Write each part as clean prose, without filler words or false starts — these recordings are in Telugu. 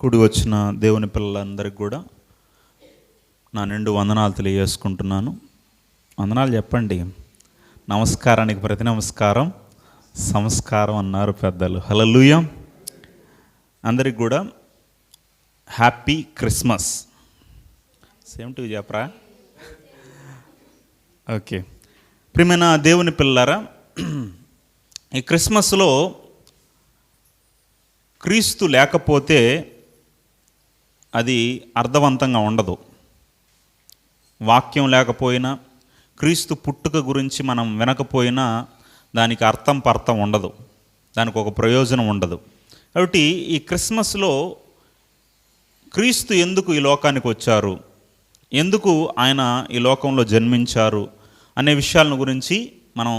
కూడి వచ్చిన దేవుని పిల్లలందరికీ కూడా నా నిండు వందనాలు తెలియజేసుకుంటున్నాను. వందనాలు చెప్పండి. నమస్కారానికి ప్రతి నమస్కారం సంస్కారం అన్నారు పెద్దలు. హల్లెలూయా. అందరికి కూడా హ్యాపీ క్రిస్మస్. సేమ్ టు చెప్పరా? ఓకే. ప్రియమైన దేవుని పిల్లలారా, ఈ క్రిస్మస్లో క్రీస్తు లేకపోతే అది అర్థవంతంగా ఉండదు. వాక్యం లేకపోయినా, క్రీస్తు పుట్టుక గురించి మనం వినకపోయినా దానికి పర్థం ఉండదు, దానికి ఒక ప్రయోజనం ఉండదు. కాబట్టి ఈ క్రిస్మస్లో క్రీస్తు ఎందుకు ఈ లోకానికి వచ్చారు, ఎందుకు ఆయన ఈ లోకంలో జన్మించారు అనే విషయాలను గురించి మనం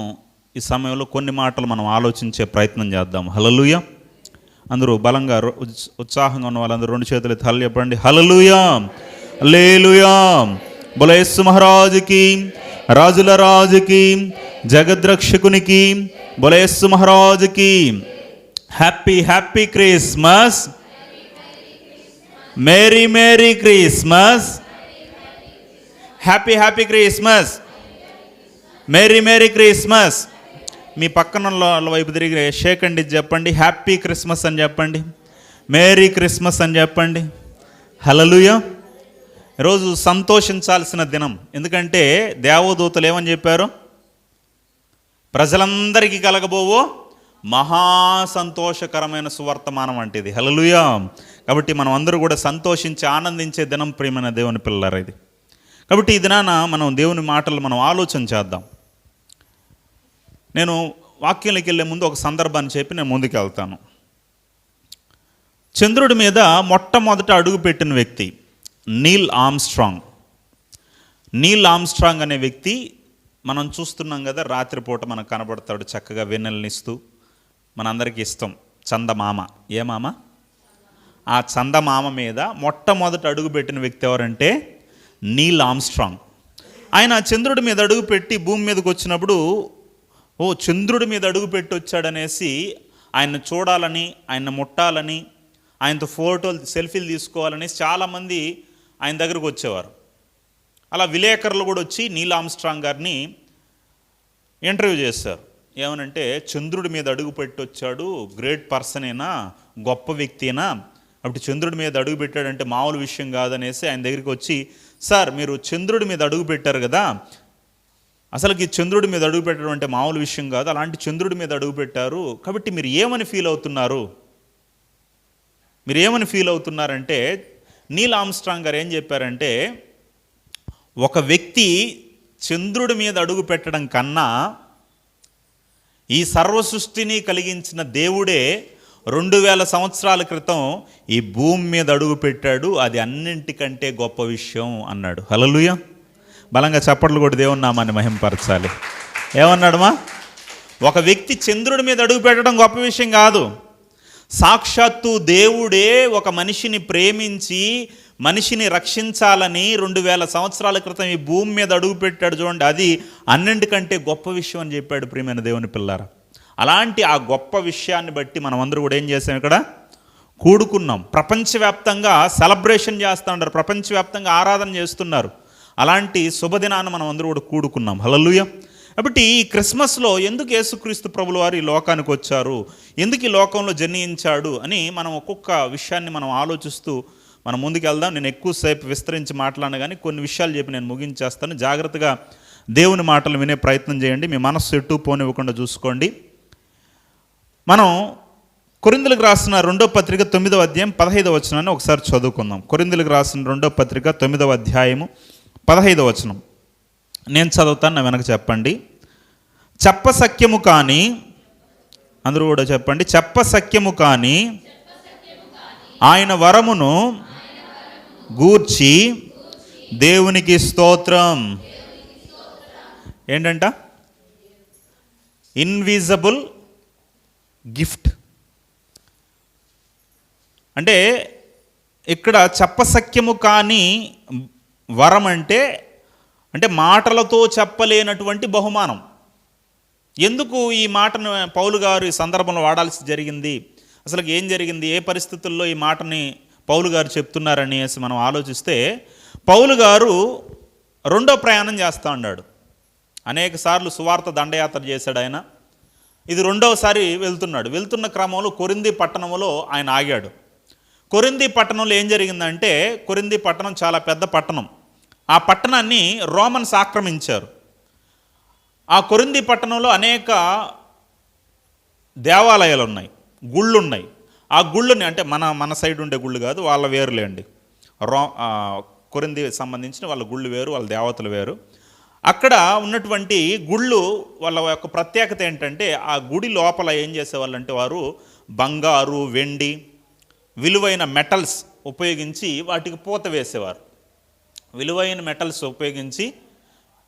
ఈ సమయంలో కొన్ని మాటలు మనం ఆలోచించే ప్రయత్నం చేద్దాం. హల్లెలూయా. అందరూ బలంగా ఉత్సాహంగా ఉన్న వాళ్ళందరూ రెండు చేతులు ఎత్తి హల్లెలూయా చెప్పండి. హల్లెలూయా, హల్లెలూయా. బోలో యేసు మహారాజుకి, రాజుల రాజుకి, జగద్రక్షకునికి, బోలో యేసు మహారాజుకి. Happy happy Christmas, merry merry Christmas, happy happy Christmas, merry merry Christmas. మీ పక్కన వైపు తిరిగి షేక్ అండి చెప్పండి. హ్యాపీ క్రిస్మస్ అని చెప్పండి, మేరీ క్రిస్మస్ అని చెప్పండి. హల్లెలూయా. ఈరోజు సంతోషించాల్సిన దినం. ఎందుకంటే దేవదూతలు ఏమని చెప్పారు? ప్రజలందరికీ కలగబోవో మహా సంతోషకరమైన సువర్తమానం అంటే ఇది. హల్లెలూయా. కాబట్టి మనం అందరూ కూడా సంతోషించి ఆనందించే దినం ప్రియమైన దేవుని పిల్లలారా ఇది. కాబట్టి ఈ దినాన మనం దేవుని మాటలు మనం ఆలోచన చేద్దాం. నేను వాక్యంలోకి వెళ్ళే ముందు ఒక సందర్భాన్ని చెప్పి నేను ముందుకు వెళ్తాను. చంద్రుడి మీద మొట్టమొదట అడుగుపెట్టిన వ్యక్తి నీల్ ఆర్మ్స్ట్రాంగ్. నీల్ ఆర్మ్స్ట్రాంగ్ అనే వ్యక్తి మనం చూస్తున్నాం కదా, రాత్రిపూట మనకు కనబడతాడు చక్కగా వెన్నెలనిస్తూ. మనందరికీ ఇష్టం చందమామ. ఏ మామ? ఆ చందమామ మీద మొట్టమొదట అడుగుపెట్టిన వ్యక్తి ఎవరంటే నీల్ ఆర్మ్స్ట్రాంగ్. ఆయన చంద్రుడి మీద అడుగుపెట్టి భూమి మీదకి వచ్చినప్పుడు, ఓ చంద్రుడి మీద అడుగుపెట్టి వచ్చాడనేసి ఆయన్ని చూడాలని, ఆయన ముట్టాలని, ఆయనతో ఫోటోలు సెల్ఫీలు తీసుకోవాలని చాలామంది ఆయన దగ్గరకు వచ్చేవారు. అలా విలేకరులు కూడా వచ్చి నీల్ ఆర్మ్స్ట్రాంగ్ గారిని ఇంటర్వ్యూ చేశారు. ఏమనంటే, చంద్రుడి మీద అడుగుపెట్టి వచ్చాడు, గ్రేట్ పర్సనేనా, గొప్ప వ్యక్తినా, అప్పుడు చంద్రుడి మీద అడుగు పెట్టాడంటే మామూలు విషయం కాదనేసి ఆయన దగ్గరికి వచ్చి, సార్ మీరు చంద్రుడి మీద అడుగు పెట్టారు కదా, అసలుకి చంద్రుడి మీద అడుగు పెట్టడం అంటే మామూలు విషయం కాదు, అలాంటి చంద్రుడి మీద అడుగు పెట్టారు, కాబట్టి మీరు ఏమని ఫీల్ అవుతున్నారు, మీరు ఏమని ఫీల్ అవుతున్నారంటే నీల్ ఆర్మ్స్ట్రాంగ్ గారు ఏం చెప్పారంటే, ఒక వ్యక్తి చంద్రుడి మీద అడుగు పెట్టడం కన్నా ఈ సర్వ సృష్టిని కలిగించిన దేవుడే 2000 సంవత్సరాల క్రితం ఈ భూమి మీద అడుగు పెట్టాడు, అది అన్నింటికంటే గొప్ప విషయం అన్నాడు. హల్లెలూయా. బలంగా చప్పట్లు కొట్టి దేవుని నామాన్ని మహిమపరచాలి. ఏమన్నాడమ్మా? ఒక వ్యక్తి చంద్రుడి మీద అడుగు పెట్టడం గొప్ప విషయం కాదు, సాక్షాత్తు దేవుడే ఒక మనిషిని ప్రేమించి మనిషిని రక్షించాలని 2000 సంవత్సరాల క్రితం ఈ భూమి మీద అడుగు పెట్టాడు చూడండి, అది అన్నింటికంటే గొప్ప విషయం అని చెప్పాడు ప్రియమైన దేవుని పిల్లారా. అలాంటి ఆ గొప్ప విషయాన్ని బట్టి మనం అందరూ కూడా ఏం చేసాం, ఇక్కడ కూడుకున్నాం. ప్రపంచవ్యాప్తంగా సెలబ్రేషన్ చేస్తూ ఉంటారు, ప్రపంచవ్యాప్తంగా ఆరాధన చేస్తున్నారు. అలాంటి శుభదినాన్ని మనం అందరూ కూడా కూడుకున్నాం. హల్లెలూయా. కాబట్టి ఈ క్రిస్మస్లో ఎందుకు యేసుక్రీస్తు ప్రభుల వారు ఈ లోకానికి వచ్చారు, ఎందుకు ఈ లోకంలో జన్మించాడు అని మనం ఒక్కొక్క విషయాన్ని మనం ఆలోచిస్తూ మనం ముందుకు వెళ్దాం. నేను ఎక్కువసేపు విస్తరించి మాట్లాడిన కానీ కొన్ని విషయాలు చెప్పి నేను ముగించేస్తాను. జాగ్రత్తగా దేవుని మాటలు వినే ప్రయత్నం చేయండి, మీ మనస్సు ఎటు పోనివ్వకుండా చూసుకోండి. మనం కొరింథీయులకు రాసిన 2వ పత్రిక 9వ అధ్యాయం 15వ వచనాన్ని ఒకసారి చదువుకుందాం. కొరింథీయులకు రాసిన 2వ పత్రిక 9వ అధ్యాయము 15వ వచనం నేను చదువుతాను, నా వెనక చెప్పండి. చెప్పసఖ్యము కానీ, అందరూ కూడా చెప్పండి, చెప్పసఖ్యము కానీ ఆయన వరమును గూర్చి దేవునికి స్తోత్రం. ఏంటంట? Invisible gift. అంటే ఇక్కడ చెప్పసఖ్యము కానీ వరం అంటే మాటలతో చెప్పలేనటువంటి బహుమానం. ఎందుకు ఈ మాటను పౌలు గారు ఈ సందర్భంలో వాడాల్సి జరిగింది, అసలు ఏం జరిగింది, ఏ పరిస్థితుల్లో ఈ మాటని పౌలు గారు చెప్తున్నారని మనం ఆలోచిస్తే, పౌలు గారు రెండో ప్రయాణం చేస్తూ ఉన్నాడు. అనేక సార్లు సువార్త దండయాత్ర చేశాడు ఆయన. ఇది రెండవసారి వెళ్తున్న క్రమంలో కొరింథీ పట్టణంలో ఆయన ఆగాడు. కొరింథీ పట్టణంలో ఏం జరిగిందంటే, కొరింథీ పట్టణం చాలా పెద్ద పట్టణం. ఆ పట్టణాన్ని రోమన్స్ ఆక్రమించారు. ఆ కొరింథీ పట్టణంలో అనేక దేవాలయాలు ఉన్నాయి, గుళ్ళు ఉన్నాయి. ఆ గుళ్ళని, అంటే మన సైడ్ ఉండే గుళ్ళు కాదు, వాళ్ళ వేరులేండి. కొరింథీ సంబంధించిన వాళ్ళ గుళ్ళు వేరు, వాళ్ళ దేవతలు వేరు. అక్కడ ఉన్నటువంటి గుళ్ళు వాళ్ళ యొక్క ప్రత్యేకత ఏంటంటే, ఆ గుడి లోపల ఏం చేసేవాళ్ళు అంటే, వారు బంగారు, వెండి, విలువైన మెటల్స్ ఉపయోగించి వాటికి పూత వేసేవారు. విలువైన మెటల్స్ ఉపయోగించి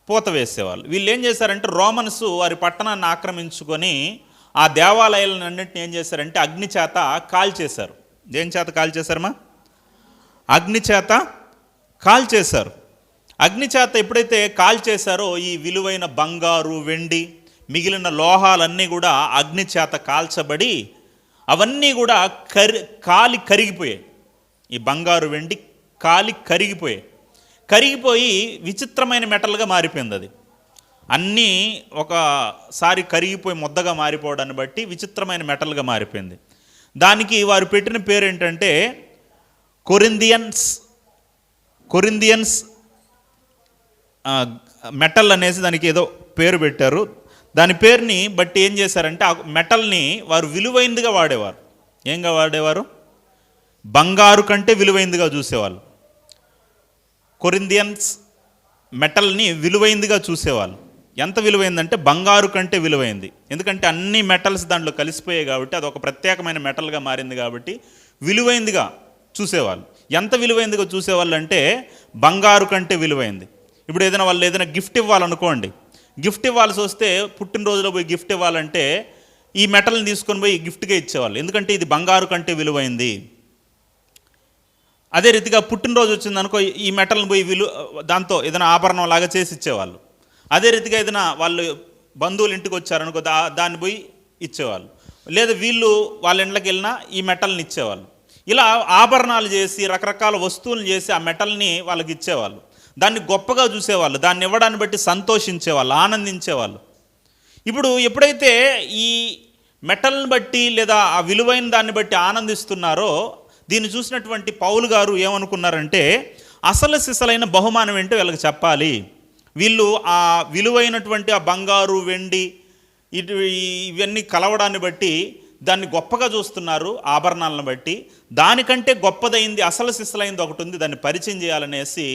పూత వేసేవాళ్ళు. వీళ్ళు ఏం చేశారంటే, రోమన్స్ వారి పట్టణాన్ని ఆక్రమించుకొని ఆ దేవాలయాలను అన్నింటిని ఏం చేశారంటే అగ్ని చేత కాల్చేశారు. దేని చేత కాల్చేశారమ్మా? అగ్ని చేత కాల్చేశారు. అగ్ని చేత ఎప్పుడైతే కాల్చేశారో, ఈ విలువైన బంగారు, వెండి, మిగిలిన లోహాలన్నీ కూడా అగ్ని చేత కాల్చబడి అవన్నీ కూడా కాలి కరిగిపోయాయి. ఈ బంగారు, వెండి కాలి కరిగిపోయి విచిత్రమైన మెటల్గా మారిపోయింది. అది అన్నీ ఒకసారి కరిగిపోయి ముద్దగా మారిపోవడాన్ని బట్టి విచిత్రమైన మెటల్గా మారిపోయింది. దానికి వారు పెట్టిన పేరు ఏంటంటే కొరింథియన్స్ మెటల్ అనేసి దానికి ఏదో పేరు పెట్టారు. దాని పేరుని బట్టి ఏం చేశారంటే, ఆ మెటల్ని వారు విలువైందిగా వాడేవారు. ఏంగా వాడేవారు? బంగారు కంటే విలువైందిగా చూసేవాళ్ళు. కొరింథియన్స్ మెటల్ని విలువైందిగా చూసేవాళ్ళు. ఎంత విలువైందంటే బంగారు కంటే విలువైంది. ఎందుకంటే అన్ని మెటల్స్ దాంట్లో కలిసిపోయాయి కాబట్టి, అది ఒక ప్రత్యేకమైన మెటల్గా మారింది కాబట్టి విలువైందిగా చూసేవాళ్ళు. ఎంత విలువైందిగా చూసేవాళ్ళు అంటే, బంగారు కంటే విలువైంది. ఇప్పుడు వాళ్ళు ఏదైనా గిఫ్ట్ ఇవ్వాలనుకోండి, గిఫ్ట్ ఇవ్వాల్సి వస్తే, పుట్టినరోజులో పోయి గిఫ్ట్ ఇవ్వాలంటే ఈ మెటల్ని తీసుకొని పోయి గిఫ్ట్గా ఇచ్చేవాళ్ళు. ఎందుకంటే ఇది బంగారు కంటే విలువైంది. అదే రీతిగా పుట్టినరోజు వచ్చిందనుకో, ఈ మెటల్ని పోయి దాంతో ఏదైనా ఆభరణం లాగా చేసి ఇచ్చేవాళ్ళు. అదే రీతిగా ఏదైనా వాళ్ళు బంధువులు ఇంటికి వచ్చారనుకో, దాన్ని పోయి ఇచ్చేవాళ్ళు. లేదా వీళ్ళు వాళ్ళ ఇంట్లోకి వెళ్ళినా ఈ మెటల్ని ఇచ్చేవాళ్ళు. ఇలా ఆభరణాలు చేసి, రకరకాల వస్తువులు చేసి ఆ మెటల్ని వాళ్ళకి ఇచ్చేవాళ్ళు. దాన్ని గొప్పగా చూసేవాళ్ళు, దాన్ని ఇవ్వడాన్ని బట్టి సంతోషించేవాళ్ళు, ఆనందించేవాళ్ళు. ఇప్పుడు ఎప్పుడైతే ఈ మెటల్ని బట్టి లేదా ఆ విలువైన దాన్ని బట్టి ఆనందిస్తున్నారో, దీన్ని చూసినటువంటి పౌలు గారు ఏమనుకున్నారంటే, అసలు సిసలైన బహుమానం ఏంటో వీళ్ళకి చెప్పాలి. వీళ్ళు ఆ విలువైనటువంటి ఆ బంగారు, వెండి ఇవన్నీ కలవడాన్ని బట్టి దాన్ని గొప్పగా చూస్తున్నారు, ఆభరణాలను బట్టి. దానికంటే గొప్పదైంది, అసలు సిసలైంది ఒకటి ఉంది, దాన్ని పరిచయం చేయాలనేసి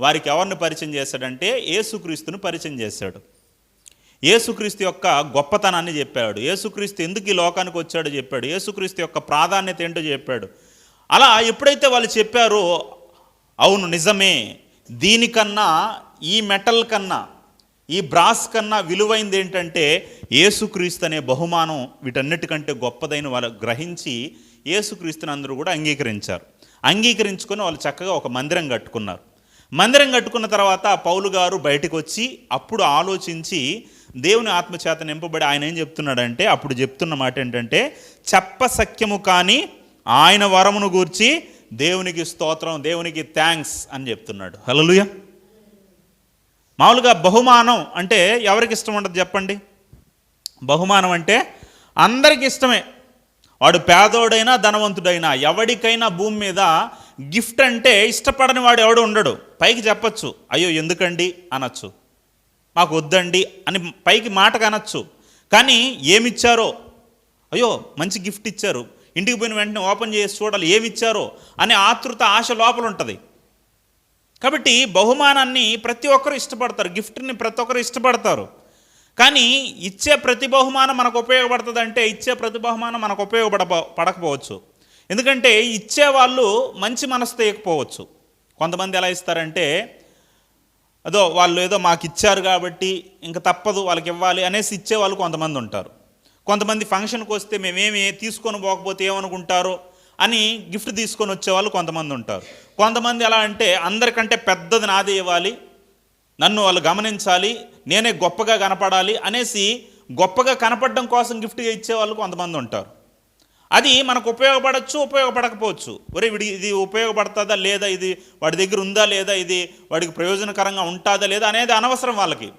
వారికి ఎవరిని పరిచయం చేశాడంటే యేసుక్రీస్తుని పరిచయం చేశాడు. యేసుక్రీస్తు యొక్క గొప్పతనాన్ని చెప్పాడు. యేసుక్రీస్తు ఎందుకు ఈ లోకానికి వచ్చాడో చెప్పాడు. యేసుక్రీస్తు యొక్క ప్రాధాన్యత ఏంటో చెప్పాడు. అలా ఎప్పుడైతే వాళ్ళు చెప్పారో, అవును నిజమే, దీనికన్నా, ఈ మెటల్ కన్నా, ఈ బ్రాస్ కన్నా విలువైంది ఏంటంటే యేసుక్రీస్తు అనే బహుమానం వీటన్నిటికంటే గొప్పదైన వాళ్ళు గ్రహించి యేసుక్రీస్తుని అందరూ కూడా అంగీకరించారు. అంగీకరించుకొని వాళ్ళు చక్కగా ఒక మందిరం కట్టుకున్నారు. మందిరం కట్టుకున్న తర్వాత పౌలు గారు బయటకు వచ్చి అప్పుడు ఆలోచించి దేవుని ఆత్మచేత నింపబడి ఆయన ఏం చెప్తున్నాడంటే, అప్పుడు చెప్తున్న మాట ఏంటంటే, చెప్పసఖ్యము కానీ ఆయన వరమును గూర్చి దేవునికి స్తోత్రం, దేవునికి థ్యాంక్స్ అని చెప్తున్నాడు. హల్లెలూయా. మామూలుగా బహుమానం అంటే ఎవరికి ఇష్టం ఉంటుంది చెప్పండి? బహుమానం అంటే అందరికి ఇష్టమే. వాడు పేదోడైనా ధనవంతుడైనా ఎవడికైనా భూమి మీద గిఫ్ట్ అంటే ఇష్టపడని వాడు ఎవడు ఉండడు. పైకి చెప్పచ్చు, అయ్యో ఎందుకండి అనొచ్చు, మాకు వద్దండి అని పైకి మాటకు అనొచ్చు. కానీ ఏమిచ్చారో, అయ్యో మంచి గిఫ్ట్ ఇచ్చారు, ఇంటికి పోయిన వెంటనే ఓపెన్ చేసి చూడాలి ఏమిచ్చారో అనే ఆతృత, ఆశ లోపల ఉంటుంది. కాబట్టి బహుమానాన్ని ప్రతి ఒక్కరు ఇష్టపడతారు, గిఫ్ట్ని ప్రతి ఒక్కరు ఇష్టపడతారు. కానీ ఇచ్చే ప్రతి బహుమానం మనకు ఉపయోగపడుతుంది అంటే ఇచ్చే ప్రతి బహుమానం మనకు పడకపోవచ్చు. ఎందుకంటే ఇచ్చేవాళ్ళు మంచి మనసుతో ఇవ్వకపోవచ్చు. కొంతమంది ఎలా ఇస్తారంటే, వాళ్ళు ఏదో మాకు ఇచ్చారు కాబట్టి ఇంకా తప్పదు వాళ్ళకి ఇవ్వాలి అనేసి ఇచ్చేవాళ్ళు కొంతమంది ఉంటారు. కొంతమంది ఫంక్షన్కి వస్తే మేమేమి తీసుకొని పోకపోతే ఏమనుకుంటారో అని గిఫ్ట్ తీసుకొని వచ్చేవాళ్ళు కొంతమంది ఉంటారు. కొంతమంది ఎలా అంటే, అందరికంటే పెద్దది నాదే ఇవ్వాలి, నన్ను వాళ్ళు గమనించాలి, నేనే గొప్పగా కనపడాలి అనేసి గొప్పగా కనపడడం కోసం గిఫ్ట్గా ఇచ్చేవాళ్ళు కొంతమంది ఉంటారు. అది మనకు ఉపయోగపడచ్చు, ఉపయోగపడకపోవచ్చు. వీడి ఇది ఉపయోగపడుతుందా లేదా, ఇది వాడి దగ్గర ఉందా లేదా, ఇది వాడికి ప్రయోజనకరంగా ఉంటుందా లేదా అనేది అనవసరం వాళ్ళకి.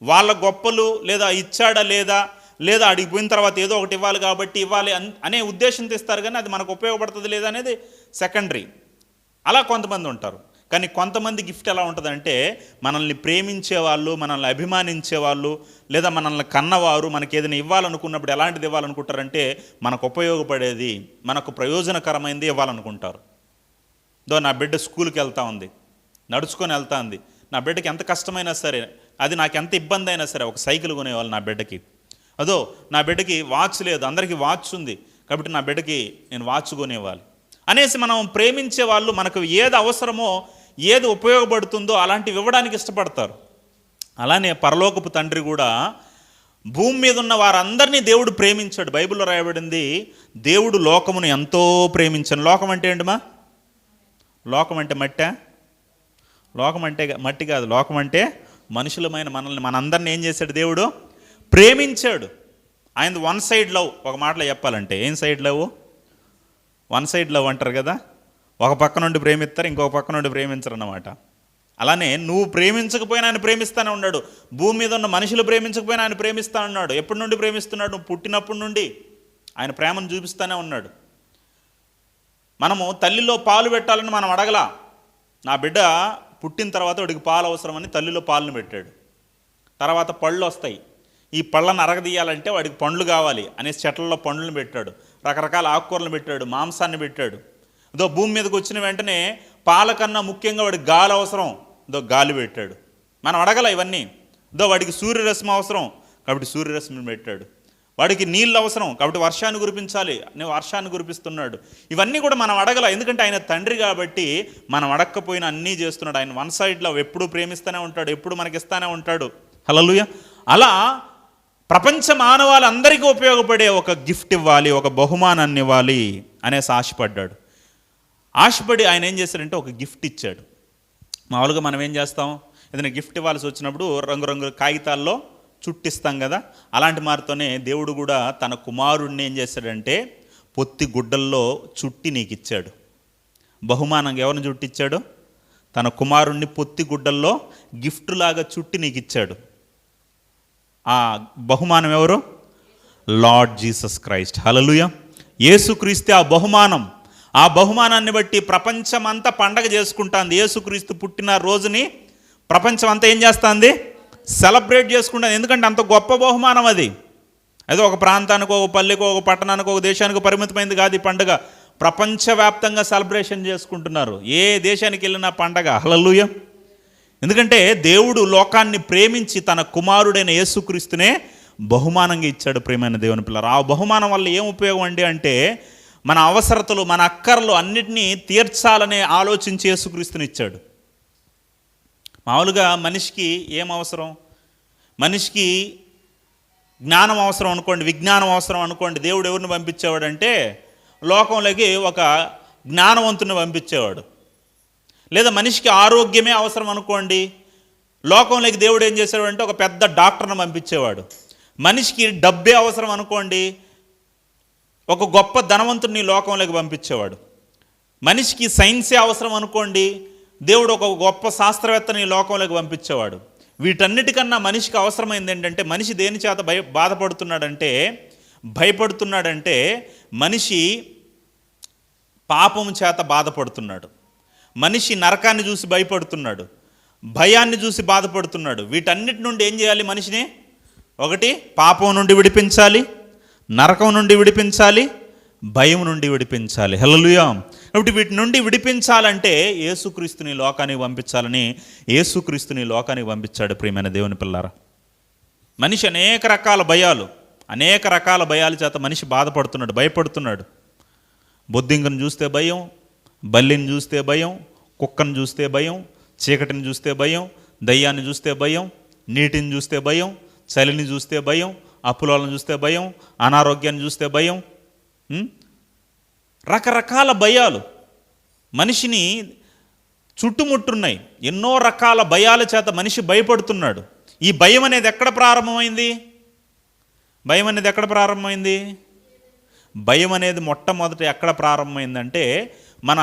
వాళ్ళ గొప్పలు లేదా ఇచ్చాడా లేదా, లేదా అడిగి పోయిన తర్వాత ఏదో ఒకటి ఇవ్వాలి కాబట్టి ఇవ్వాలి అనే ఉద్దేశంతో ఇస్తారు, కానీ అది మనకు ఉపయోగపడుతుంది లేదా అనేది సెకండరీ. అలా కొంతమంది ఉంటారు. కానీ కొంతమంది గిఫ్ట్ ఎలా ఉంటుందంటే, మనల్ని ప్రేమించే వాళ్ళు, మనల్ని అభిమానించే వాళ్ళు, లేదా మనల్ని కన్నవారు మనకి ఏదైనా ఇవ్వాలనుకున్నప్పుడు ఎలాంటిది ఇవ్వాలనుకుంటారంటే, మనకు ఉపయోగపడేది, మనకు ప్రయోజనకరమైనది ఇవ్వాలనుకుంటారు. నా బిడ్డ స్కూల్కి వెళ్తా ఉంది, నడుచుకొని వెళ్తా ఉంది, నా బిడ్డకి ఎంత కష్టమైనా సరే, అది నాకు ఎంత ఇబ్బంది అయినా సరే ఒక సైకిల్ కొనేవాళ్ళు నా బిడ్డకి. నా బిడ్డకి వాచ్ లేదు, అందరికీ వాచ్ ఉంది కాబట్టి నా బిడ్డకి నేను వాచ్ కొనేవాలి అనేసి మనం ప్రేమించే వాళ్ళు మనకు ఏది అవసరమో, ఏది ఉపయోగపడుతుందో అలాంటివి ఇవ్వడానికి ఇష్టపడతారు. అలానే పరలోకపు తండ్రి కూడా భూమి మీద ఉన్న వారందరినీ దేవుడు ప్రేమించాడు. బైబిల్లో రాయబడింది, దేవుడు లోకమును ఎంతో ప్రేమించాను. లోకం అంటే ఏంటమ్మా? లోకం అంటే మట్టా? లోకం అంటే మట్టి కాదు. లోకం అంటే మనుషులమైన మనల్ని, మనందరిని ఏం చేశాడు? దేవుడు ప్రేమించాడు. ఆయన వన్ సైడ్ లవ్. ఒక మాటలో చెప్పాలంటే ఏం side love? One side love అంటారు కదా, ఒక పక్క నుండి ప్రేమిస్తారు, ఇంకొక పక్క నుండి ప్రేమించరు అన్నమాట. అలానే నువ్వు ప్రేమించకపోయినా ఆయన ప్రేమిస్తూనే ఉన్నాడు. భూమి మీద ఉన్న మనుషులు ప్రేమించకపోయినా ఆయన ప్రేమిస్తూ ఉన్నాడు. ఎప్పటి నుండి ప్రేమిస్తున్నాడు? నువ్వు పుట్టినప్పటి నుండి ఆయన ప్రేమను చూపిస్తూనే ఉన్నాడు. మనము తల్లిలో పాలు పెట్టాలని మనం అడగలా. నా బిడ్డ పుట్టిన తర్వాత వాడికి పాలు అవసరమని తల్లిలో పాలను పెట్టాడు. తర్వాత పళ్ళు వస్తాయి, ఈ పళ్ళను అరగదీయాలంటే వాడికి పండ్లు కావాలి అనేసి చెట్లలో పండ్లను పెట్టాడు, రకరకాల ఆకుకూరలను పెట్టాడు, మాంసాన్ని పెట్టాడు. భూమి మీదకి వచ్చిన వెంటనే పాల కన్నా ముఖ్యంగా వాడికి గాలి అవసరం, గాలి పెట్టాడు. మనం అడగల ఇవన్నీ. వాడికి సూర్యరశ్మి అవసరం కాబట్టి సూర్యరశ్మిని పెట్టాడు. వాడికి నీళ్ళు అవసరం కాబట్టి వర్షాన్ని కురిపించాలి, నేను వర్షాన్ని కురిపిస్తున్నాడు. ఇవన్నీ కూడా మనం అడగల, ఎందుకంటే ఆయన తండ్రి కాబట్టి మనం అడగకపోయినా అన్నీ చేస్తున్నాడు. ఆయన వన్ సైడ్లో ఎప్పుడూ ప్రేమిస్తూనే ఉంటాడు, ఎప్పుడు మనకిస్తూనే ఉంటాడు. హల్లెలూయా. అలా ప్రపంచ మానవాళ్ళందరికీ ఉపయోగపడే ఒక గిఫ్ట్ ఇవ్వాలి, ఒక బహుమానాన్ని ఇవ్వాలి అనేసి ఆశపడ్డాడు. ఆశపడి ఆయన ఏం చేశాడంటే ఒక గిఫ్ట్ ఇచ్చాడు. మామూలుగా మనం ఏం చేస్తాం, ఏదైనా గిఫ్ట్ ఇవ్వాల్సి వచ్చినప్పుడు రంగురంగుల కాగితాల్లో చుట్టిస్తాం కదా, అలాంటి మారితోనే దేవుడు కూడా తన కుమారుడిని ఏం చేశాడంటే పొత్తి గుడ్డల్లో చుట్టి నీకు ఇచ్చాడు. బహుమానంగా ఎవరిని చుట్టిచ్చాడు? తన కుమారుణ్ణి పొత్తి గుడ్డల్లో గిఫ్ట్ లాగా చుట్టి నీకు ఇచ్చాడు. ఆ బహుమానం ఎవరు? Lord Jesus Christ. హల్లెలూయా. యేసుక్రీస్తే ఆ బహుమానం. ఆ బహుమానాన్ని బట్టి ప్రపంచం అంతా పండగ చేసుకుంటుంది. యేసుక్రీస్తు పుట్టిన రోజుని ప్రపంచం అంతా ఏం చేస్తుంది? సెలబ్రేట్ చేసుకుంటుంది. ఎందుకంటే అంత గొప్ప బహుమానం అది. అదే ఒక ప్రాంతానికో, ఒక పల్లెకో, ఒక పట్టణానికో, ఒక దేశానికో పరిమితమైంది కాదు. ఈ పండుగ ప్రపంచవ్యాప్తంగా సెలబ్రేషన్ చేసుకుంటున్నారు. ఏ దేశానికి వెళ్ళినా పండగ. హల్లెలూయా. ఎందుకంటే దేవుడు లోకాన్ని ప్రేమించి తన కుమారుడైన యేసుక్రీస్తునే బహుమానంగా ఇచ్చాడు. ప్రియమైన దేవుని పిల్లలు, ఆ బహుమానం వల్ల ఏం ఉపయోగం అంటే మన అవసరతలు, మన అక్కర్లు అన్నిటినీ తీర్చాలనే ఆలోచించి యేసుక్రీస్తుని ఇచ్చాడు. మామూలుగా మనిషికి ఏం అవసరం? మనిషికి జ్ఞానం అవసరం అనుకోండి, విజ్ఞానం అవసరం అనుకోండి. దేవుడు ఎవరిని పంపించేవాడంటే లోకంలోకి ఒక జ్ఞానవంతుని పంపించేవాడు. లేదా మనిషికి ఆరోగ్యమే అవసరం అనుకోండి, లోకంలోకి దేవుడు ఏం చేసేవాడు అంటే ఒక పెద్ద డాక్టర్ని పంపించేవాడు. మనిషికి డబ్బే అవసరం అనుకోండి, ఒక గొప్ప ధనవంతుడిని లోకంలోకి పంపించేవాడు. మనిషికి సైన్సే అవసరం అనుకోండి, దేవుడు ఒక గొప్ప శాస్త్రవేత్తని లోకంలోకి పంపించేవాడు. వీటన్నిటికన్నా మనిషికి అవసరమైంది ఏంటంటే, మనిషి దేని చేత భయపడుతున్నాడంటే మనిషి పాపము చేత బాధపడుతున్నాడు. మనిషి నరకాన్ని చూసి భయపడుతున్నాడు, భయాన్ని చూసి బాధపడుతున్నాడు. వీటన్నిటి నుండి ఏం చేయాలి? మనిషిని ఒకటి పాపం నుండి విడిపించాలి, నరకం నుండి విడిపించాలి, భయం నుండి విడిపించాలి. హల్లెలూయా. కాబట్టి వీటి నుండి విడిపించాలంటే యేసుక్రీస్తుని లోకానికి పంపించాలని యేసుక్రీస్తుని లోకానికి పంపించాడు. ప్రియమైన దేవుని పిల్లారా, మనిషి అనేక రకాల భయాల చేత మనిషి బాధపడుతున్నాడు, భయపడుతున్నాడు. బొద్దింకను చూస్తే భయం, బల్లిని చూస్తే భయం, కుక్కను చూస్తే భయం, చీకటిని చూస్తే భయం, దయ్యాన్ని చూస్తే భయం, నీటిని చూస్తే భయం, చలిని చూస్తే భయం, అప్పులను చూస్తే భయం, అనారోగ్యాన్ని చూస్తే భయం. రకరకాల భయాలు మనిషిని చుట్టుముట్టున్నాయి. ఎన్నో రకాల భయాల చేత మనిషి భయపడుతున్నాడు. ఈ భయం అనేది ఎక్కడ ప్రారంభమైంది? భయం అనేది మొట్టమొదట ఎక్కడ ప్రారంభమైందంటే మన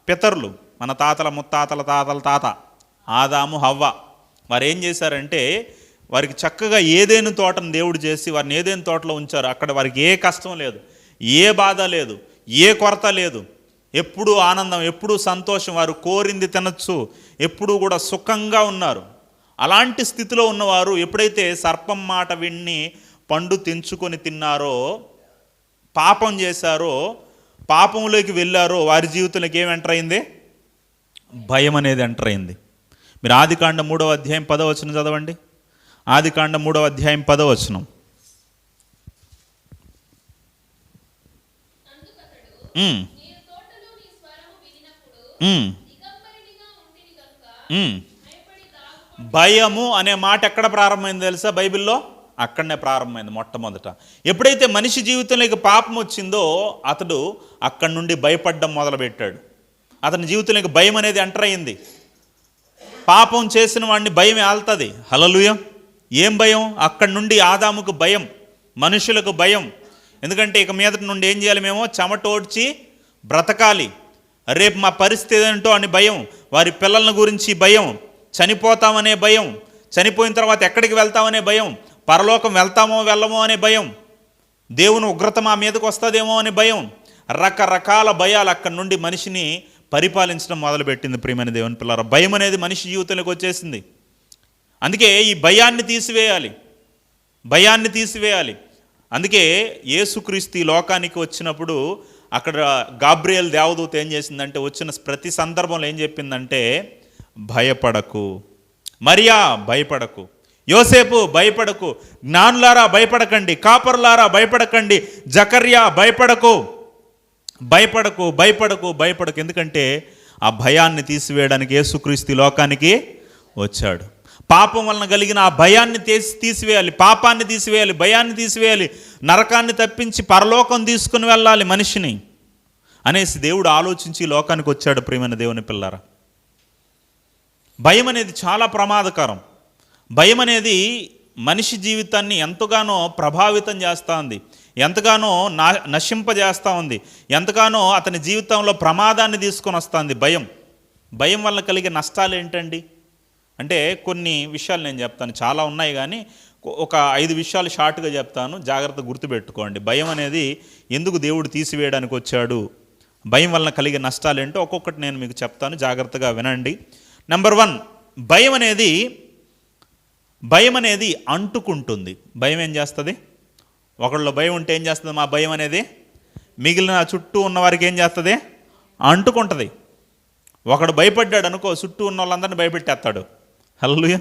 పితరులు, మన తాతల ముత్తాతల తాతల తాత ఆదాము హవ్వ వారు ఏం చేశారంటే వారికి చక్కగా ఏదైనా తోటను దేవుడు చేసి వారిని ఏదైనా తోటలో ఉంచారు. అక్కడ వారికి ఏ కష్టం లేదు, ఏ బాధ లేదు, ఏ కొరత లేదు, ఎప్పుడూ ఆనందం, ఎప్పుడూ సంతోషం, వారు కోరింది తినచ్చు, ఎప్పుడూ కూడా సుఖంగా ఉన్నారు. అలాంటి స్థితిలో ఉన్నవారు ఎప్పుడైతే సర్పం మాట విన్ని పండు తెంచుకొని తిన్నారో, పాపం చేశారో, పాపంలోకి వెళ్ళారో, వారి జీవితంలోకి ఏం ఎంటర్ అయింది? భయం అనేది ఎంటర్ అయింది. మీరు ఆదికాండం 3వ అధ్యాయం 10వ వచనం చదవండి. ఆదికాండం 3వ అధ్యాయం 10వ వచనం. భయము అనే మాట ఎక్కడ ప్రారంభమైంది తెలుసా బైబిల్లో? అక్కడనే ప్రారంభమైంది మొట్టమొదట. ఎప్పుడైతే మనిషి జీవితంలోకి పాపం వచ్చిందో అతడు అక్కడి నుండి భయపడడం మొదలుపెట్టాడు. అతని జీవితంలోకి భయం అనేది ఎంటర్ అయింది. పాపం చేసిన వాడిని భయం ఏల్తుంది. హల్లెలూయా. ఏం భయం? అక్కడి నుండి ఆదాముకు భయం, మనుషులకు భయం. ఎందుకంటే ఇక మీదటి నుండి ఏం చేయాలి? మేము చెమటోడ్చి బ్రతకాలి, రేపు మా పరిస్థితి ఏంటో అని భయం, వారి పిల్లల గురించి భయం, చనిపోతామనే భయం, చనిపోయిన తర్వాత ఎక్కడికి వెళ్తామనే భయం, పరలోకం వెళ్తామో వెళ్ళమో అనే భయం, దేవుని ఉగ్రత మా మీదకి వస్తుందేమో అనే భయం, రకరకాల భయాలు అక్కడి నుండి మనిషిని పరిపాలించడం మొదలుపెట్టింది. ప్రియమైన దేవుని పిల్లరా, భయం అనేది మనిషి జీవితంలోకి వచ్చేసింది. అందుకే ఈ భయాన్ని తీసివేయాలి, భయాన్ని తీసివేయాలి. అందుకే యేసుక్రీస్తు ఈ లోకానికి వచ్చినప్పుడు అక్కడ గాబ్రియల్ దేవదూత ఏం చేసిందంటే, వచ్చిన ప్రతి సందర్భంలో ఏం చెప్పిందంటే, భయపడకు, మరియా భయపడకు, యోసేపు భయపడకు, జ్ఞానులారా భయపడకండి, కాపరులారా భయపడకండి, జకర్యా భయపడకు, భయపడకు, భయపడకు, భయపడకు. ఎందుకంటే ఆ భయాన్ని తీసివేయడానికి యేసుక్రీస్తు లోకానికి వచ్చాడు. పాపం వలన కలిగిన ఆ భయాన్ని తీసివేయాలి, పాపాన్ని తీసివేయాలి, భయాన్ని తీసివేయాలి, నరకాన్ని తప్పించి పరలోకం తీసుకుని వెళ్ళాలి మనిషిని అనేసి దేవుడు ఆలోచించి లోకానికి వచ్చాడు. ప్రియమైన దేవుని పిల్లారా, భయం అనేది చాలా ప్రమాదకరం. భయం అనేది మనిషి జీవితాన్ని ఎంతగానో ప్రభావితం చేస్తూ ఉంది, ఎంతగానో నశింపజేస్తూ ఉంది, ఎంతగానో అతని జీవితంలో ప్రమాదాన్ని తీసుకొని వస్తుంది భయం. భయం వల్ల కలిగే నష్టాలు ఏంటండి అంటే కొన్ని విషయాలు నేను చెప్తాను, చాలా ఉన్నాయి కానీ ఒక 5 విషయాలు షార్ట్గా చెప్తాను, జాగ్రత్తగా గుర్తుపెట్టుకోండి. భయం అనేది ఎందుకు దేవుడు తీసివేయడానికి వచ్చాడు, భయం వలన కలిగే నష్టాలు ఏంటో ఒక్కొక్కటి నేను మీకు చెప్తాను, జాగ్రత్తగా వినండి. నెంబర్ 1, భయం అనేది అంటుకుంటుంది. భయం ఏం చేస్తుంది? ఒకళ్ళు భయం ఉంటే ఏం చేస్తుంది? మా భయం అనేది మిగిలిన చుట్టూ ఉన్నవారికి ఏం చేస్తుంది? అంటుకుంటుంది. ఒకడు భయపడ్డాడు అనుకో, చుట్టూ ఉన్న వాళ్ళందరినీ భయపెట్టేస్తాడు. హల్లెలూయా.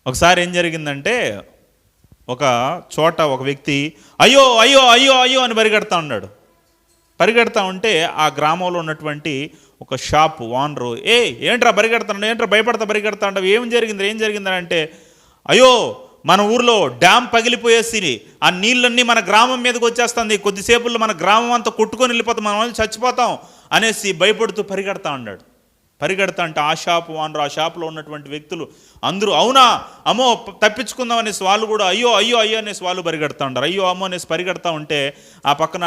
ఒకసారి ఏం జరిగిందంటే, ఒక చోట ఒక వ్యక్తి అయ్యో అయ్యో అయ్యో అయ్యో అని పరిగెడతా ఉన్నాడు. పరిగెడతా ఉంటే ఆ గ్రామంలో ఉన్నటువంటి ఒక షాప్ ఓనరు, ఏంట్రా పరిగెడతాడు, ఏంట్రా భయపడతా పరిగెడతా ఉంటావు, ఏం జరిగిందని అంటే, అయ్యో మన ఊర్లో డ్యామ్ పగిలిపోయేసి ఆ నీళ్ళన్నీ మన గ్రామం మీదకి వచ్చేస్తుంది, కొద్దిసేపుల్లో మన గ్రామం అంతా కొట్టుకొని వెళ్ళిపోతాం, మనం చచ్చిపోతాం అనేసి భయపడుతూ పరిగెడతా ఉన్నాడు. పరిగెడతా అంటే ఆ షాప్ ఓనరు, ఆ షాప్లో ఉన్నటువంటి వ్యక్తులు అందరూ అవునా అమ్మో తప్పించుకుందాం అనేసి వాళ్ళు కూడా అయ్యో అయ్యో అయ్యో అనేసి వాళ్ళు పరిగెడతా ఉంటారు. అయ్యో అమ్మో అనేసి పరిగెడతా ఉంటే ఆ పక్కన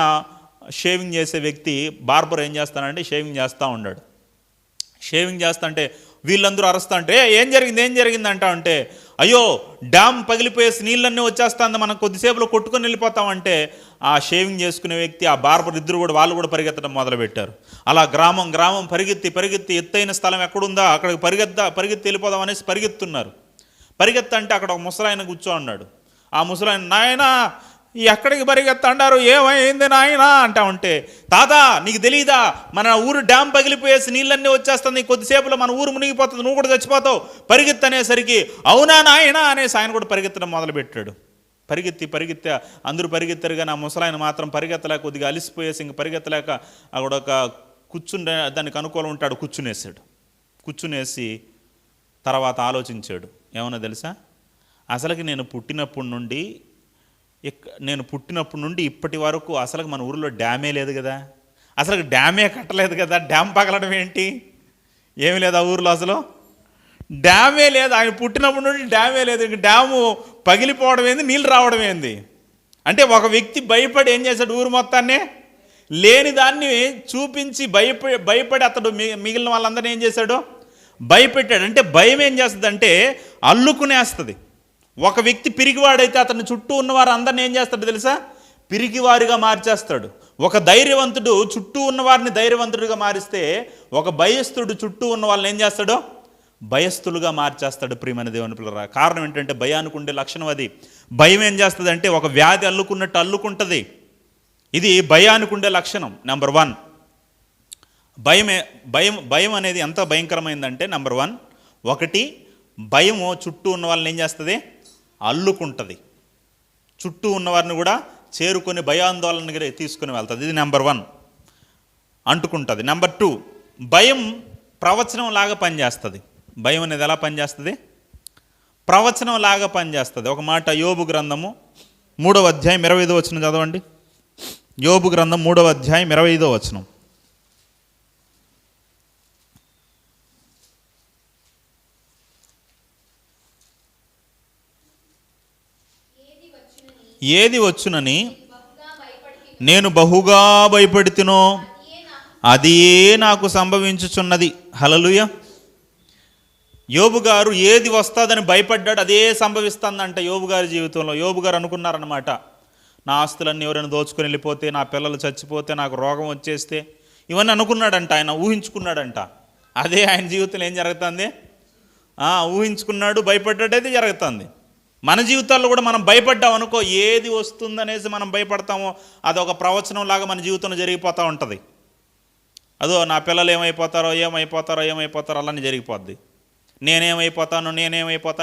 షేవింగ్ చేసే వ్యక్తి బార్బర్ ఏం చేస్తానంటే షేవింగ్ చేస్తూ ఉన్నాడు. షేవింగ్ చేస్తా అంటే వీళ్ళందరూ అరుస్తా అంటే ఏం జరిగింది అంటా అంటే, అయ్యో డ్యామ్ పగిలిపోయేసి నీళ్ళన్నీ వచ్చేస్తుంది, మనం కొద్దిసేపులో కొట్టుకొని వెళ్ళిపోతామంటే ఆ షేవింగ్ చేసుకునే వ్యక్తి, ఆ బార్బర్ ఇద్దరు కూడా వాళ్ళు కూడా పరిగెత్తడం మొదలుపెట్టారు. అలా గ్రామం పరిగెత్తి ఎత్తైన స్థలం ఎక్కడుందా అక్కడికి పరిగెత్తి వెళ్ళిపోదాం అనేసి పరిగెత్తున్నారు. పరిగెత్తంటే అక్కడ ఒక ముసలాయన కూర్చో ఉన్నాడు. ఆ ముసలాయన, నాయనా ఎక్కడికి పరిగెత్తండారు, ఏమైంది నాయనా అంటా ఉంటే, తాత నీకు తెలీదా మన ఊరు డ్యామ్ పగిలిపోయేసి నీళ్ళన్నీ వచ్చేస్తుంది, కొద్దిసేపులో మన ఊరు మునిగిపోతుంది, నువ్వు కూడా చచ్చిపోతావు, పరిగెత్తి అనేసరికి అవునా నాయనా అనేసి ఆయన కూడా పరిగెత్తడం మొదలుపెట్టాడు. పరిగెత్తి అందరూ పరిగెత్తారు కానీ ఆ ముసలాయన మాత్రం పరిగెత్తలేక కొద్దిగా అలిసిపోయేసి ఇంక పరిగెత్తలేక అక్కడ ఒక కూర్చుండే దానికి అనుకూలం ఉంటాడు, కూర్చునేసి తర్వాత ఆలోచించాడు. ఏమన్నా తెలుసా, అసలుకి నేను పుట్టినప్పటి నుండి ఇప్పటి వరకు అసలు మన ఊరిలో డ్యామే లేదు కదా, అసలు డ్యామే కట్టలేదు కదా, డ్యామ్ పగలడం ఏంటి, ఏమీ లేదు ఆ ఊరిలో, అసలు డ్యామే లేదు, ఆయన పుట్టినప్పటి నుండి డ్యామే లేదు, ఇంక డ్యాము పగిలిపోవడం ఏంది, నీళ్ళు రావడం ఏంది అంటే ఒక వ్యక్తి భయపడి ఏం చేశాడు, ఊరు మొత్తాన్ని లేని దాన్ని చూపించి భయపడి అతడు మిగిలిన వాళ్ళందరినీ ఏం చేశాడు, భయపెట్టాడు. అంటే భయం ఏం చేస్తుంది అంటే అల్లుకునేస్తుంది. ఒక వ్యక్తి పిరిగివాడైతే అతని చుట్టూ ఉన్నవారు అందరిని ఏం చేస్తాడు తెలుసా, పిరిగివారిగా మార్చేస్తాడు. ఒక ధైర్యవంతుడు చుట్టూ ఉన్నవారిని ధైర్యవంతుడిగా మారిస్తే, ఒక భయస్థుడు చుట్టూ ఉన్న వాళ్ళని ఏం చేస్తాడో భయస్థులుగా మార్చేస్తాడు. ప్రియమైన దేవుని పిల్లరా, కారణం ఏంటంటే భయానికి ఉండే లక్షణం అది. భయం ఏం చేస్తుంది అంటే ఒక వ్యాధి అల్లుకున్నట్టు అల్లుకుంటుంది. ఇది భయానికి ఉండే లక్షణం. నెంబర్ 1 భయం అనేది ఎంత భయంకరమైందంటే, నెంబర్ 1 భయము చుట్టూ ఉన్న వాళ్ళని ఏం చేస్తుంది, అల్లుకుంటుంది. చుట్టూ ఉన్నవారిని కూడా చేరుకొని భయాందోళనకి తీసుకుని వెళ్తుంది. ఇది నెంబర్ 1, అంటుకుంటుంది. నెంబర్ 2 భయం ప్రవచనం లాగా పనిచేస్తుంది. భయం అనేది ఎలా పనిచేస్తుంది, ప్రవచనం లాగా పనిచేస్తుంది. ఒక మాట యోబు గ్రంథము 3వ అధ్యాయం 25వ వచనం చదవండి. యోబు గ్రంథం 3వ అధ్యాయం 25వ వచనం. ఏది వచ్చునని నేను బహుగా భయపడితినో అది నాకు సంభవించుచున్నది. హల్లెలూయా. యోబు గారు ఏది వస్తుందని భయపడ్డాడు, అదే సంభవిస్తుందంట యోబు గారి జీవితంలో. యోబు గారు అనుకున్నారనమాట, నా ఆస్తులన్నీ ఎవరైనా దోచుకొని వెళ్ళిపోతే, నా పిల్లలు చచ్చిపోతే, నాకు రోగం వచ్చేస్తే, ఇవన్నీ అనుకున్నాడంట. ఆయన ఊహించుకున్నాడంట. అదే ఆయన జీవితంలో ఏం జరుగుతుంది, ఊహించుకున్నాడు, భయపడ్డాడు, అయితే జరుగుతుంది. మన జీవితాల్లో కూడా మనం భయపడ్డాం అనుకో, ఏది వస్తుందనేసి మనం భయపడతామో అదొక ప్రవచనం లాగా మన జీవితంలో జరిగిపోతూ ఉంటుంది. అదో నా పిల్లలు ఏమైపోతారో అలానే జరిగిపోద్ది. నేనేమైపోతాను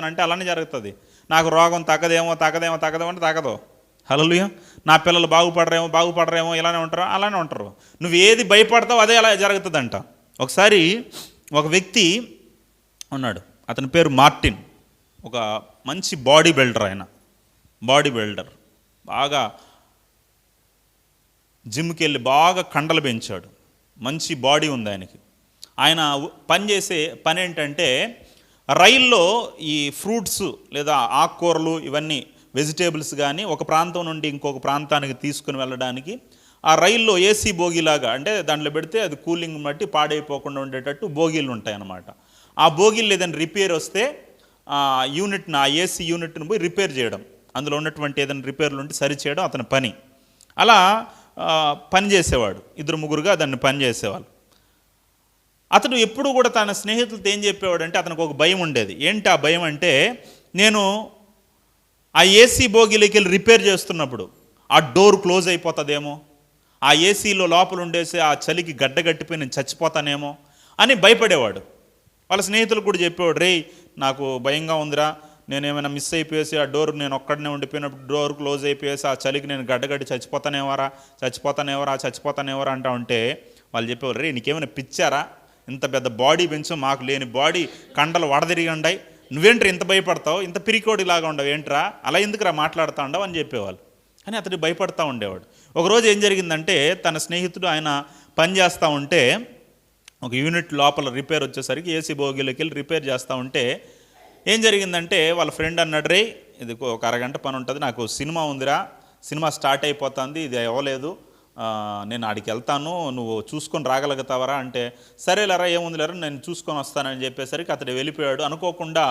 అంటే అలానే జరుగుతుంది. నాకు రోగం తగ్గదేమో అంటే తగ్గదు. హల్లెలూయా. నా పిల్లలు బాగుపడరేమో ఇలానే ఉంటారో అలానే ఉంటారు. నువ్వు ఏది భయపడతావు అదే అలా జరుగుతుందంట. ఒకసారి ఒక వ్యక్తి ఉన్నాడు, అతని పేరు మార్టిన్. ఒక మంచి బాడీ బిల్డర్. ఆయన బాడీ బిల్డర్, బాగా జిమ్కి వెళ్ళి బాగా కండలు పెంచాడు, మంచి బాడీ ఉంది ఆయనకి. ఆయన పనిచేసే పని ఏంటంటే, రైల్లో ఈ ఫ్రూట్స్ లేదా ఆకుకూరలు ఇవన్నీ వెజిటేబుల్స్ కానీ ఒక ప్రాంతం నుండి ఇంకొక ప్రాంతానికి తీసుకుని వెళ్ళడానికి ఆ రైల్లో ఏసీ బోగీలాగా, అంటే దాంట్లో పెడితే అది కూలింగ్ బట్టి పాడైపోకుండా ఉండేటట్టు బోగీలు ఉంటాయి అన్నమాట. ఆ బోగీలు ఏదైనా రిపేర్ వస్తే ఆ ఏసీ యూనిట్ని పోయి రిపేర్ చేయడం, అందులో ఉన్నటువంటి ఏదైనా రిపేర్లు ఉంటే సరి చేయడం అతని పని. అలా పని చేసేవాడు. 2-3గా దాన్ని పని చేసేవాళ్ళు. అతడు ఎప్పుడు కూడా తన స్నేహితులతో ఏం చెప్పేవాడు అంటే, అతనికి ఒక భయం ఉండేది. ఏంటి ఆ భయం అంటే, నేను ఆ ఏసీ బోగీలోకి వెళ్ళి రిపేర్ చేస్తున్నప్పుడు ఆ డోర్ క్లోజ్ అయిపోతుందేమో, ఆ ఏసీలో లోపల ఉండేసి ఆ చలికి గడ్డగట్టిపోయి నేను చచ్చిపోతానేమో అని భయపడేవాడు. వాళ్ళ స్నేహితులు కూడా చెప్పేవాడు, రే నాకు భయంగా ఉందిరా, నేనేమైనా మిస్ అయిపోయేసి ఆ డోర్ నేను ఒక్కడనే ఉండిపోయినప్పుడు డోర్ క్లోజ్ అయిపోయేసి ఆ చలికి నేను గడ్డగట్టి చచ్చిపోతానేవరా అంటా ఉంటే వాళ్ళు చెప్పేవారు, రే నీకేమైనా పిచ్చారా, ఇంత పెద్ద బాడీ పెంచు, మాకు లేని బాడీ, కండలు వడదిరిగి ఉండాయి, నువ్వేంట్రా ఇంత భయపడతావు, ఇంత పిరికోడిలాగా ఉండవు ఏంట్రా, అలా ఎందుకురా మాట్లాడుతూ ఉండవు అని చెప్పేవాళ్ళు. అని అతడు భయపడతా ఉండేవాడు. ఒకరోజు ఏం జరిగిందంటే, తన స్నేహితుడు ఆయన పని చేస్తూ ఉంటే ఒక యూనిట్ లోపల రిపేర్ వచ్చేసరికి ఏసీ బోగీలోకి వెళ్ళి రిపేర్ చేస్తూ ఉంటే ఏం జరిగిందంటే, వాళ్ళ ఫ్రెండ్ అన్నాడు, రే ఇది ఒక అరగంట పని ఉంటుంది, నాకు సినిమా ఉందిరా, సినిమా స్టార్ట్ అయిపోతుంది, ఇది అవ్వలేదు, నేను ఆడికి వెళ్తాను, నువ్వు చూసుకొని రాగలుగుతావరా అంటే, సరేలేరా ఏముందిలేరా నేను చూసుకొని వస్తానని చెప్పేసరికి అతడు వెళ్ళిపోయాడు. అనుకోకుండా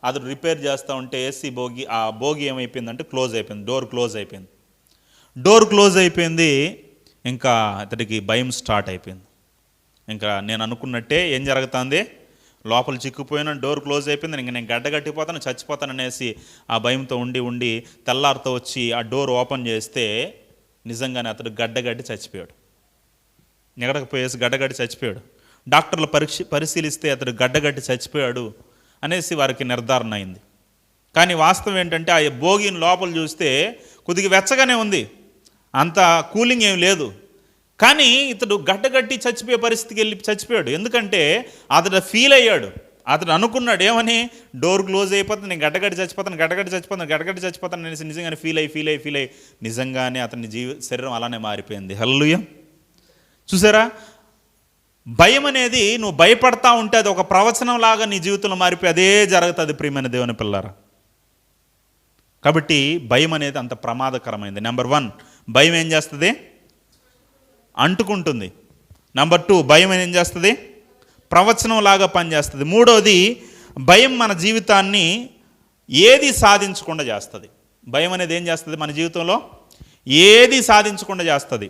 అతడు రిపేర్ చేస్తూ ఉంటే ఏసీ బోగి ఆ బోగి ఏమైపోయిందంటే క్లోజ్ అయిపోయింది, డోర్ క్లోజ్ అయిపోయింది. ఇంకా అతడికి భయం స్టార్ట్ అయిపోయింది. ఇంకా నేను అనుకున్నట్టే ఏం జరుగుతుంది, లోపల చిక్కుపోయిన డోర్ క్లోజ్ అయిపోయింది, ఇంక నేను గడ్డగట్టిపోతాను చచ్చిపోతాను అనేసి ఆ భయంతో ఉండి తెల్లారితో వచ్చి ఆ డోర్ ఓపెన్ చేస్తే నిజంగానే అతడు గడ్డగట్టి చచ్చిపోయాడు. ఎగడకపోయేసి గడ్డగట్టి చచ్చిపోయాడు. డాక్టర్లు పరిశీలిస్తే అతడు గడ్డగట్టి చచ్చిపోయాడు అనేసి వారికి నిర్ధారణ అయింది. కానీ వాస్తవం ఏంటంటే, ఆ భోగిని లోపల చూస్తే కొద్దిగా వెచ్చగానే ఉంది, అంత కూలింగ్ ఏం లేదు. కానీ ఇతడు గడ్డగట్టి చచ్చిపోయే పరిస్థితికి వెళ్ళి చచ్చిపోయాడు. ఎందుకంటే అతడు ఫీల్ అయ్యాడు, అతడు అనుకున్నాడు ఏమని, డోర్ క్లోజ్ అయిపోతుంది, నేను గడ్డగట్టి చచ్చిపోతాను అనేసి నిజంగానే ఫీల్ అయ్యి నిజంగానే అతని శరీరం అలానే మారిపోయింది. హల్లెలూయా. చూసారా, భయం అనేది నువ్వు భయపడతా ఉంటే అది ఒక ప్రవచనం లాగా నీ జీవితంలో మారిపోయి అదే జరుగుతుంది. ప్రియమైన దేవుని పిల్లారా, కాబట్టి భయం అనేది అంత ప్రమాదకరమైంది. నెంబర్ 1, భయం ఏం చేస్తుంది? అంటుకుంటుంది. నెంబర్ 2, భయం ఏం చేస్తుంది? ప్రవచనం లాగా పనిచేస్తుంది. మూడోది, భయం మన జీవితాన్ని ఏది సాధించకుండా చేస్తుంది. భయం అనేది ఏం చేస్తుంది? మన జీవితంలో ఏది సాధించకుండా చేస్తుంది.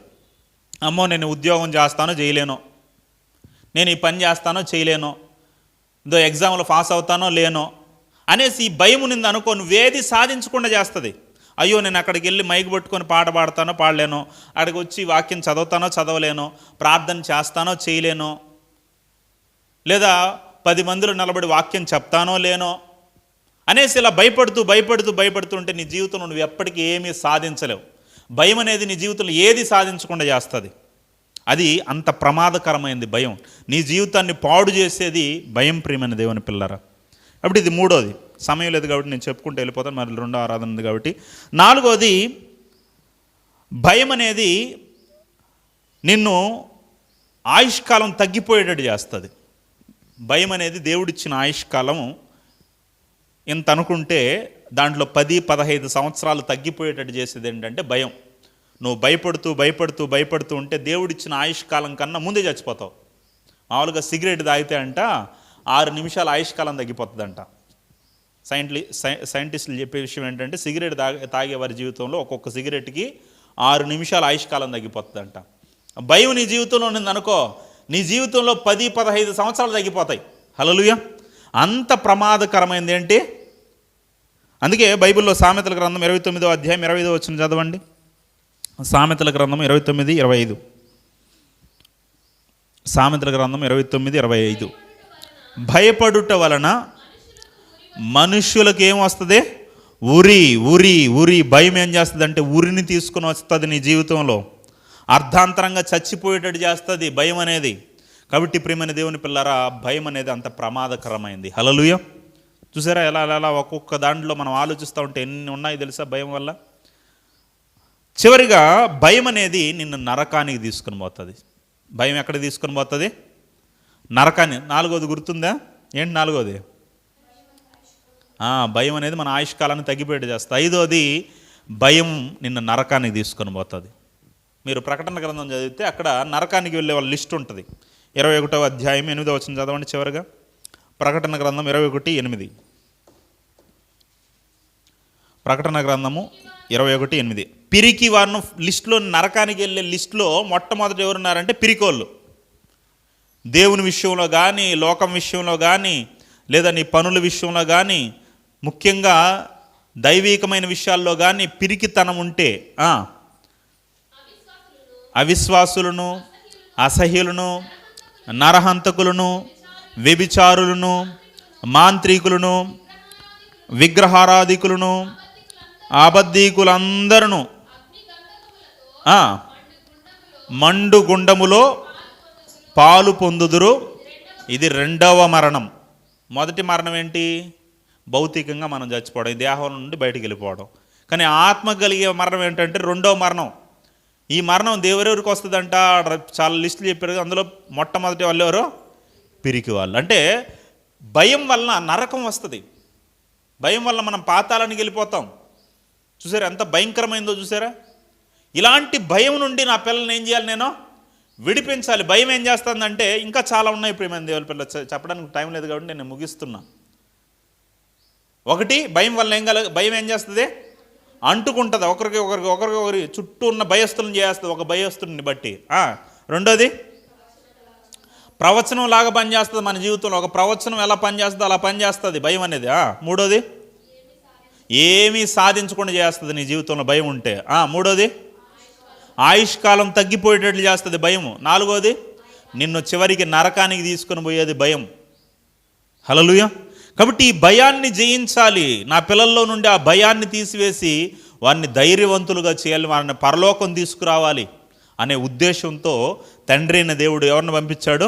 అమ్మో, నేను ఉద్యోగం చేస్తానో చేయలేనో, నేను ఈ పని చేస్తానో చేయలేనో, ఇదో ఎగ్జామ్లో పాస్ అవుతానో లేనో అనేసి ఈ భయం నింది అనుకో, నువ్వేది సాధించకుండా చేస్తుంది. అయ్యో, నేను అక్కడికి వెళ్ళి మైక్ పట్టుకొని పాట పాడతానో పాడలేనో, అక్కడికి వచ్చి వాక్యం చదువుతానో చదవలేనో, ప్రార్థన చేస్తానో చేయలేనో, లేదా 10 మందిలో నిలబడి వాక్యం చెప్తానో లేనో అనేసి ఇలా భయపడుతూ ఉంటే నీ జీవితంలో నువ్వు ఎప్పటికీ ఏమీ సాధించలేవు. భయం అనేది నీ జీవితంలో ఏది సాధించకుండా చేస్తుంది. అది అంత ప్రమాదకరమైనది భయం. నీ జీవితాన్ని పాడు చేసేది భయం, ప్రియమైన దేవుని పిల్లరా. కాబట్టి ఇది మూడోది. సమయం లేదు కాబట్టి నేను చెప్పుకుంటూ వెళ్ళిపోతాను, మరి 2వ ఆరాధన ఉంది కాబట్టి. 4వది, భయం అనేది నిన్ను ఆయుష్కాలం తగ్గిపోయేటట్టు చేస్తుంది. భయం అనేది దేవుడిచ్చిన ఆయుష్కాలం ఇంత అనుకుంటే దాంట్లో 10-15 సంవత్సరాలు తగ్గిపోయేటట్టు చేసేది ఏంటంటే భయం. నువ్వు భయపడుతూ ఉంటే దేవుడిచ్చిన ఆయుష్కాలం కన్నా ముందే చచ్చిపోతావు. మామూలుగా సిగరెట్ తాగితే అంట 6 నిమిషాల ఆయుష్కాలం తగ్గిపోతుందంట. సైంటిస్టులు చెప్పే విషయం ఏంటంటే సిగరెట్ తాగే వారి జీవితంలో ఒక్కొక్క సిగరెట్కి 6 నిమిషాల ఆయుష్కాలం తగ్గిపోతుందంట. భయం నీ జీవితంలో ఉందనుకో, నీ జీవితంలో 10-15 సంవత్సరాలు తగ్గిపోతాయి. హల్లెలూయా. అంత ప్రమాదకరమైనది ఏంటి? అందుకే బైబిల్లో సామెతల గ్రంథం 29వ అధ్యాయం 25వ వచనం చదవండి. సామెతల గ్రంథం 29:25. సామెతల గ్రంథం 29:25. భయపడుట వలన మనుష్యులకు ఏం వస్తుంది? ఉరి. భయం ఏం చేస్తుంది అంటే ఉరిని తీసుకుని వస్తుంది నీ జీవితంలో. అర్ధాంతరంగా చచ్చిపోయేటట్టు చేస్తుంది భయం అనేది. కాబట్టి ప్రియమైన దేవుని పిల్లరా, భయం అనేది అంత ప్రమాదకరమైంది. హల్లెలూయా. చూసారా ఎలా ఒక్కొక్క దాంట్లో మనం ఆలోచిస్తూ ఉంటే ఎన్ని ఉన్నాయి తెలుసా భయం వల్ల. చివరిగా భయం అనేది నిన్ను నరకానికి తీసుకుని పోతుంది. భయం ఎక్కడ తీసుకుని పోతుంది? నరకాన్ని. 4వది గుర్తుందా? ఏంటి 4వది? భయం అనేది మన ఆయుష్కాలాన్ని తగ్గిపోయేట్టు చేస్తుంది. 5వది, భయం నిన్ను నరకానికి తీసుకొని పోతుంది. మీరు ప్రకటన గ్రంథం చదివితే అక్కడ నరకానికి వెళ్ళే వాళ్ళ లిస్ట్ ఉంటుంది. 21వ అధ్యాయం 8వ వచనం చదవండి చివరిగా. ప్రకటన గ్రంథం 21:8. ప్రకటన గ్రంథము 21:8. పిరికి వారిని లిస్టులో, నరకానికి వెళ్ళే లిస్టులో మొట్టమొదటి ఎవరున్నారంటే పిరికోళ్ళు. దేవుని విషయంలో కానీ, లోకం విషయంలో కానీ, లేదా నీ పనుల విషయంలో కానీ, ముఖ్యంగా దైవికమైన విషయాల్లో కానీ పిరికితనం ఉంటే, అవిశ్వాసులను, అసహ్యులను, నరహంతకులను, వ్యభిచారులను, మాంత్రికులను, విగ్రహారాధికులను, అబద్ధీకులందరూ మండు గుండములో పాలు పొందుదురు. ఇది 2వ మరణం. మొదటి మరణం ఏంటి? భౌతికంగా మనం చచ్చిపోవడం, ఈ దేహం నుండి బయటికి వెళ్ళిపోవడం. కానీ ఆత్మ కలిగే మరణం ఏంటంటే 2వ మరణం. ఈ మరణం దేవురెవరికి వస్తుందంట? చాలా లిస్టులు చెప్పారు. అందులో మొట్టమొదటి వాళ్ళు ఎవరో? పిరికి వాళ్ళు. అంటే భయం వలన నరకం వస్తుంది. భయం వల్ల మనం పాతాళానికి వెళ్ళిపోతాం. చూసారా ఎంత భయంకరమైందో? చూసారా? ఇలాంటి భయం నుండి నా పిల్లల్ని ఏం చేయాలి? నేను విడిపించాలి. భయం ఏం చేస్తుందంటే ఇంకా చాలా ఉన్నాయి. ఇప్పుడు మన దేవుని పిల్లలు చెప్పడానికి టైం లేదు కాబట్టి నేను ముగిస్తున్నా. 1, భయం వల్ల భయం ఏం చేస్తుంది? అంటుకుంటుంది. ఒకరికి చుట్టూ ఉన్న భయస్తులను చేస్తుంది, ఒక భయస్తుని బట్టి. 2వది, ప్రవచనం లాగా పనిచేస్తుంది మన జీవితంలో. ఒక ప్రవచనం ఎలా పనిచేస్తుందో అలా పనిచేస్తుంది భయం అనేది. 3వది, ఏమీ సాధించకుండా చేస్తుంది నీ జీవితంలో భయం ఉంటే. 3వది, ఆయుష్కాలం తగ్గిపోయేటట్లు చేస్తుంది భయం. 4వది, నిన్ను చివరికి నరకానికి తీసుకొని పోయేది భయం. హల్లెలూయా. కాబట్టి ఈ భయాన్ని జయించాలి. నా పిల్లల్లో నుండి ఆ భయాన్ని తీసివేసి వారిని ధైర్యవంతులుగా చేయాలి, వారిని పరలోకం తీసుకురావాలి అనే ఉద్దేశంతో తండ్రి అయిన దేవుడు ఎవరిని పంపించాడు?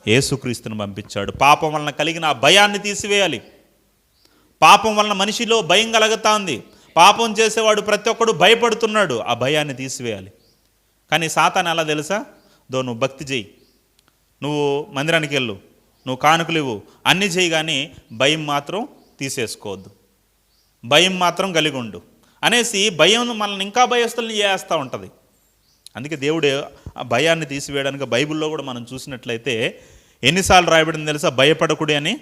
యేసుక్రీస్తుని పంపించాడు. పాపం వలన కలిగిన ఆ భయాన్ని తీసివేయాలి. పాపం వలన మనిషిలో భయం కలుగుతా ఉంది. పాపం చేసేవాడు ప్రతి ఒక్కడు భయపడుతున్నాడు. ఆ భయాన్ని తీసివేయాలి. కానీ సాతాను ఎలా తెలుసా? నువ్వు భక్తి చేయి, నువ్వు మందిరానికి వెళ్ళు, నువ్వు కానుకలు ఇవ్వు, అన్నీ చేయి, కానీ భయం మాత్రం తీసేసుకోవద్దు. భయం మాత్రం కలిగి ఉండు అనేసి భయం మనల్ని ఇంకా భయస్తుల్ని చేస్తూ ఉంటుంది. అందుకే దేవుడు ఆ భయాన్ని తీసివేయడానికి బైబిల్లో కూడా మనం చూసినట్లయితే ఎన్నిసార్లు రాయబడింది తెలుసా? భయపడకుడి అని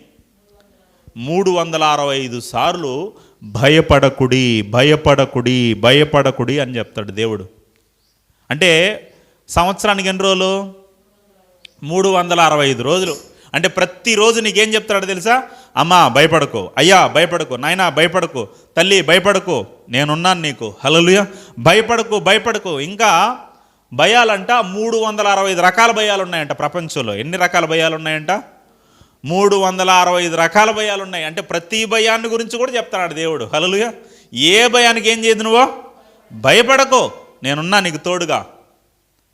365 సార్లు భయపడకుడి భయపడకుడి భయపడకుడి అని చెప్తాడు దేవుడు. అంటే సంవత్సరానికి ఎన్ని రోజులు? 365 రోజులు. అంటే ప్రతిరోజు నీకేం చెప్తాడు తెలుసా? అమ్మా భయపడకు, అయ్యా భయపడకు, నాయనా భయపడకు, తల్లి భయపడకు, నేనున్నాను నీకు, హల్లెలూయా, భయపడకు భయపడకు. ఇంకా భయాలంట 365 రకాల భయాలు ఉన్నాయంట ప్రపంచంలో. ఎన్ని రకాల భయాలు ఉన్నాయంట? 365 రకాల భయాలు ఉన్నాయి. అంటే ప్రతి భయాన్ని గురించి కూడా చెప్తాడు దేవుడు, హల్లెలూయా. ఏ భయానికి ఏం చేయదు నువ్వు? భయపడకు, నేనున్నా నీకు తోడుగా.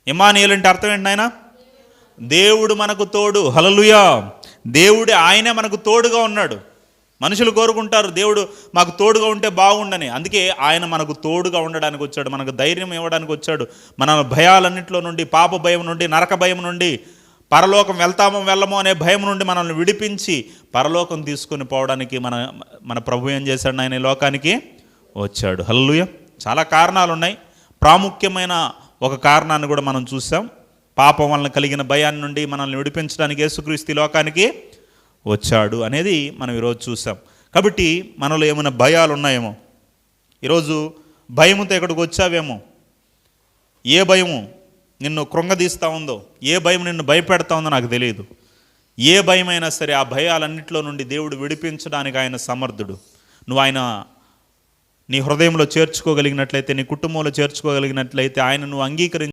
ఇమ్మానుయేలు అంటే అర్థం ఏంటి నాయనా? దేవుడు మనకు తోడు, హల్లెలూయా. దేవుడే, ఆయనే మనకు తోడుగా ఉన్నాడు. మనుషులు కోరుకుంటారు దేవుడు మాకు తోడుగా ఉంటే బాగుండని. అందుకే ఆయన మనకు తోడుగా ఉండడానికి వచ్చాడు, మనకు ధైర్యం ఇవ్వడానికి వచ్చాడు. మన భయాలన్నింటిలో నుండి, పాప భయం నుండి, నరక భయం నుండి, పరలోకం వెళ్తామో వెళ్ళమో అనే భయం నుండి మనల్ని విడిపించి పరలోకం తీసుకొని పోవడానికి మన ప్రభు ఏం చేశాడు? ఆయన ఈ లోకానికి వచ్చాడు, హల్లెలూయా. చాలా కారణాలు ఉన్నాయి. ప్రాముఖ్యమైన ఒక కారణాన్ని కూడా మనం చూసాం. పాపం వలన కలిగిన భయాన్ని నుండి మనల్ని విడిపించడానికి యేసుక్రీస్తు లోకానికి వచ్చాడు అనేది మనం ఈరోజు చూసాం. కాబట్టి మనలో ఏమైనా భయాలు ఉన్నాయేమో, ఈరోజు భయముతో ఇక్కడికి వచ్చావేమో. ఏ భయము నిన్ను కృంగదీస్తూ ఉందో, ఏ భయం నిన్ను భయపెడతా ఉందో నాకు తెలియదు. ఏ భయమైనా సరే ఆ భయాలన్నింటిలో నుండి దేవుడు విడిపించడానికి ఆయన సమర్థుడు. నువ్వు ఆయన నీ హృదయంలో చేర్చుకోగలిగినట్లయితే, నీ కుటుంబంలో చేర్చుకోగలిగినట్లయితే, ఆయన నువ్వు అంగీకరించి